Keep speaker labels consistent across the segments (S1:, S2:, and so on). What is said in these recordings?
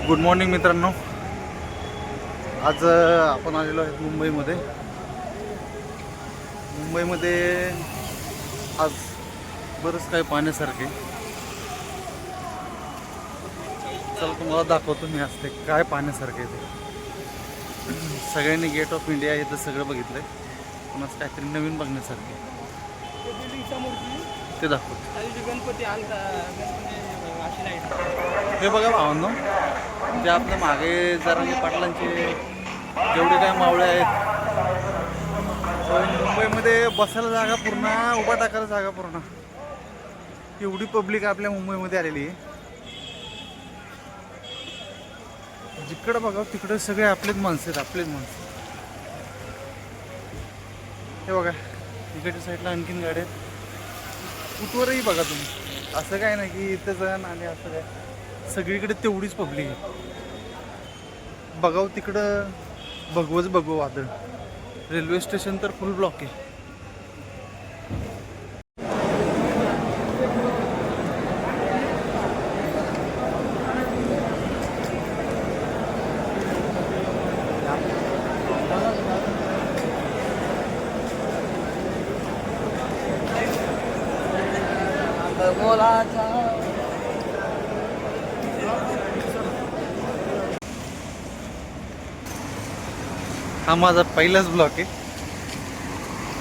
S1: Good morning मित्रांनो. आज आपण आलेलो आहे मुंबईमध्ये. आज बरंच काही पाहण्यासारखे. चला तुम्हाला दाखवतो मी असते काय पाहण्यासारखे ते. सगळ्यांनी गेट ऑफ इंडिया इथं सगळं बघितलंय, पण आज काहीतरी नवीन बघण्यासारखे ते दाखवतो.
S2: गणपती
S1: हे बघा भावांनो, ते आपल्या मागे जरांगे पाटलांचे जेवढे काय मावळे आहेत, मुंबईमध्ये बसायला जागा पूर्ण, उभा टाकायला जागा पूर्ण. एवढी पब्लिक आपल्या मुंबईमध्ये आलेली आहे. जिकडं बघा तिकडे सगळे आपलेच माणसं आहेत, आपलेच माणसं. हे बघा इकडच्या साईडला आणखीन गाड्या आहेत. कुठवरही बघा तुम्ही, असं काय नाही की इथं जण आणि असं काय, सगळीकडे तेवढीच पब्लिक आहे. बघाव तिकडं भगवच बघू वादळ. रेल्वे स्टेशन तर फुल ब्लॉक आहे. हा माझा पहिलाच ब्लॉक आहे.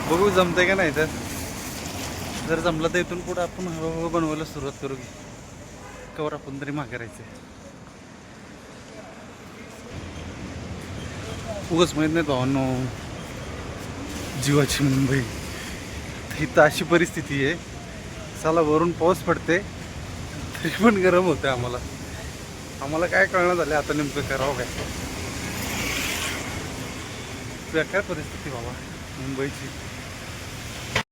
S1: बघू जमतंय का नाही. तर जर जमलं तर इथून पुढे आपण हळूहळू बनवायला सुरुवात करू की कवर आपण तरी मागे राहायचं. उगाच माहीत नाही भावांनो, जीवाची मुंबई. इथं अशी परिस्थिती आहे, साला वरून पाऊस पडते तरी पण गरम होते. आम्हाला काय कळणं झालं आता नेमकं करावं काय. बेकार परिस्थिती बाबा मुंबईची.